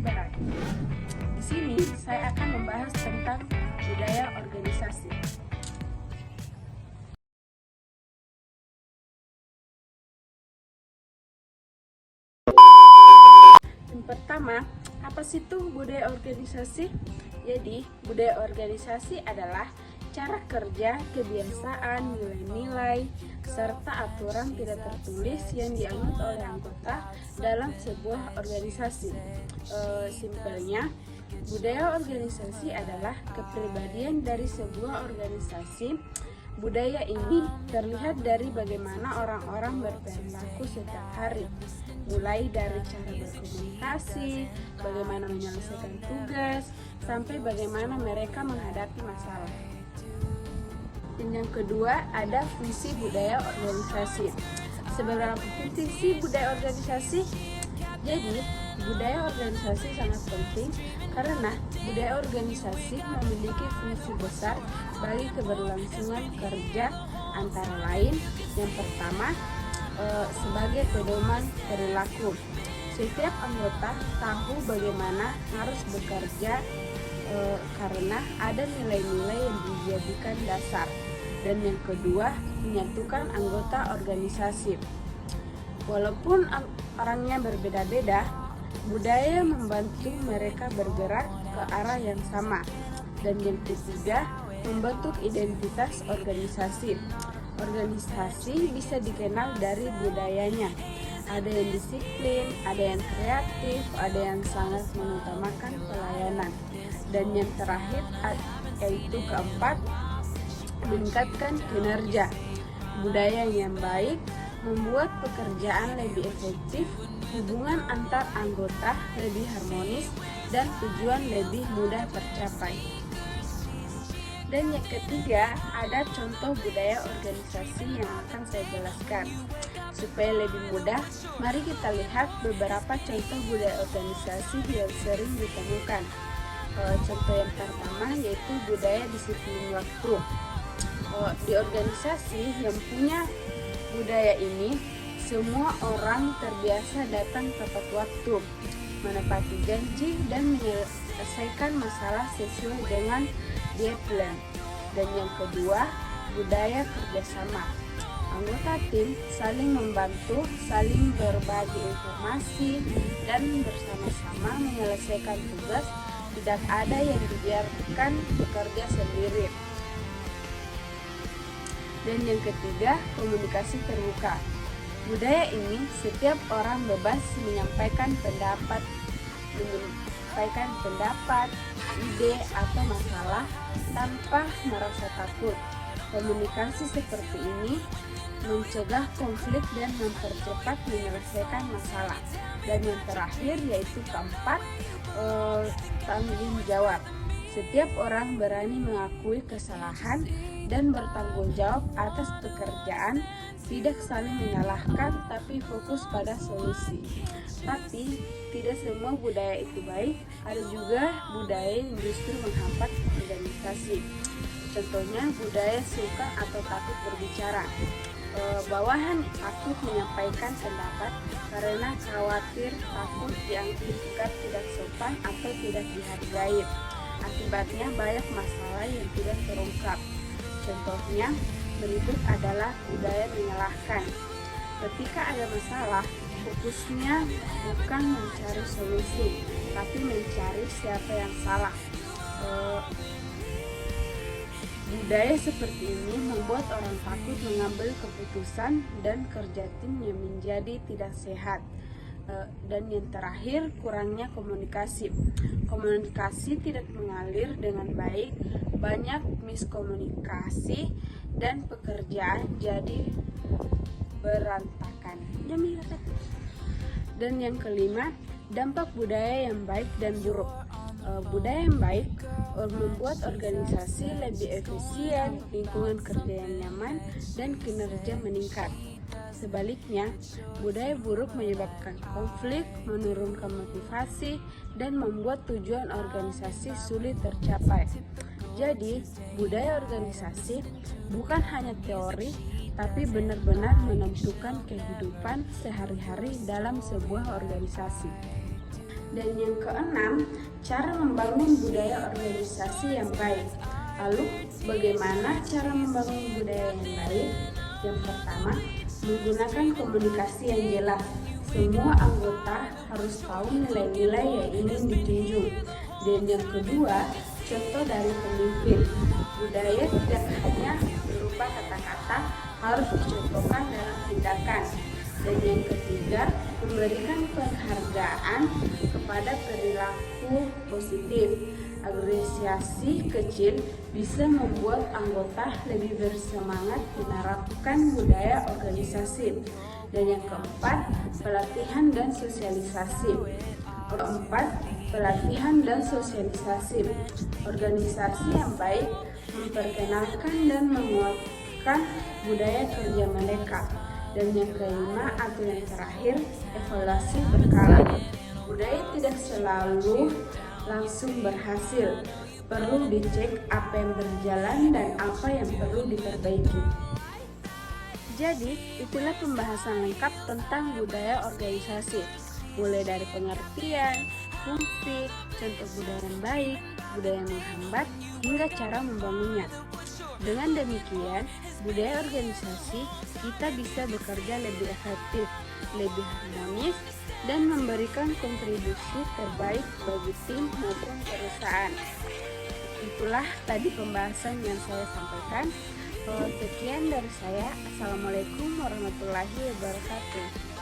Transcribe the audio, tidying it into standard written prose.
Barat. Di sini saya akan membahas tentang budaya organisasi. Yang pertama, apa sih itu budaya organisasi? Jadi, budaya organisasi adalah cara kerja, kebiasaan, nilai-nilai, serta aturan tidak tertulis yang dianut oleh anggota dalam sebuah organisasi. Simpelnya, budaya organisasi adalah kepribadian dari sebuah organisasi. Budaya ini terlihat dari bagaimana orang-orang berperilaku setiap hari, mulai dari cara berkomunikasi, bagaimana menyelesaikan tugas, sampai bagaimana mereka menghadapi masalah. Dan yang kedua, ada fungsi budaya organisasi. Seberapa penting sih budaya organisasi? Jadi, budaya organisasi sangat penting karena budaya organisasi memiliki fungsi besar bagi keberlangsungan kerja, antara lain yang pertama, sebagai pedoman perilaku. Setiap anggota tahu bagaimana harus bekerja karena ada nilai-nilai yang dijadikan dasar. Dan yang kedua, menyatukan anggota organisasi. Walaupun orangnya berbeda-beda, budaya membantu mereka bergerak ke arah yang sama. Dan yang ketiga, membentuk identitas organisasi. Organisasi bisa dikenal dari budayanya. Ada yang disiplin, ada yang kreatif, ada yang sangat mengutamakan pelayanan. Dan yang terakhir, yaitu keempat, meningkatkan kinerja. Budaya yang baik membuat pekerjaan lebih efektif, hubungan antar anggota lebih harmonis, dan tujuan lebih mudah tercapai. Dan yang ketiga, ada contoh budaya organisasi yang akan saya jelaskan. Supaya lebih mudah, mari kita lihat beberapa contoh budaya organisasi yang sering ditemukan. Contoh yang pertama yaitu budaya disiplin waktu. Di organisasi yang punya budaya ini, semua orang terbiasa datang tepat waktu, menepati janji, dan menyelesaikan masalah sesuai dengan deadline. Dan yang kedua, budaya kerjasama. Anggota tim saling membantu, saling berbagi informasi, dan bersama-sama menyelesaikan tugas. Tidak ada yang dibiarkan bekerja sendiri. Dan yang ketiga, komunikasi terbuka. Budaya ini, setiap orang bebas menyampaikan pendapat, ide, atau masalah tanpa merasa takut. Komunikasi seperti ini mencegah konflik dan mempercepat menyelesaikan masalah. Dan yang terakhir yaitu keempat, tanggung jawab. Setiap orang berani mengakui kesalahan dan bertanggung jawab atas pekerjaan, tidak saling menyalahkan tapi fokus pada solusi. Tapi tidak semua budaya itu baik, ada juga budaya yang justru menghambat organisasi. Contohnya budaya sungkan atau takut berbicara. Bawahan takut menyampaikan pendapat karena khawatir takut dianggap tidak sopan atau tidak dihargai. Akibatnya banyak masalah yang tidak terungkap. Contohnya berikut adalah budaya menyalahkan. Ketika ada masalah, fokusnya bukan mencari solusi, tapi mencari siapa yang salah. Budaya seperti ini membuat orang takut mengambil keputusan dan kerja tim yang menjadi tidak sehat. Dan yang terakhir, kurangnya komunikasi. Komunikasi tidak mengalir dengan baik, banyak miskomunikasi, dan pekerjaan jadi berantakan. Dan yang kelima, dampak budaya yang baik dan buruk. Budaya yang baik membuat organisasi lebih efisien, lingkungan kerja yang nyaman, dan kinerja meningkat. Sebaliknya, budaya buruk menyebabkan konflik, menurunkan motivasi, dan membuat tujuan organisasi sulit tercapai. Jadi, budaya organisasi bukan hanya teori, tapi benar-benar menentukan kehidupan sehari-hari dalam sebuah organisasi. Dan yang keenam, cara membangun budaya organisasi yang baik. Lalu, bagaimana cara membangun budaya yang baik? Yang pertama, menggunakan komunikasi yang jelas. Semua anggota harus tahu nilai-nilai yang ingin dijunjung. Dan yang kedua, contoh dari pemimpin. Budaya tidak hanya berupa kata-kata, harus dicontohkan dalam tindakan. Dan yang ketiga, memberikan penghargaan kepada perilaku positif. Apresiasi kecil bisa membuat anggota lebih bersemangat menerapkan budaya organisasi. Dan yang keempat, pelatihan dan sosialisasi. Pelatihan dan sosialisasi. Organisasi yang baik memperkenalkan dan menguatkan budaya kerja mereka. Dan yang kelima atau yang terakhir, evaluasi berkala. Budaya tidak selalu langsung berhasil. Perlu dicek apa yang berjalan dan apa yang perlu diperbaiki. Jadi, itulah pembahasan lengkap tentang budaya organisasi. Mulai dari pengertian, fungsi, contoh budaya yang baik, budaya yang menghambat, hingga cara membangunnya. Dengan demikian, budaya organisasi kita bisa bekerja lebih efektif, lebih harmonis, dan memberikan kontribusi terbaik bagi tim maupun perusahaan. Itulah tadi pembahasan yang saya sampaikan. Sekian dari saya. Assalamualaikum warahmatullahi wabarakatuh.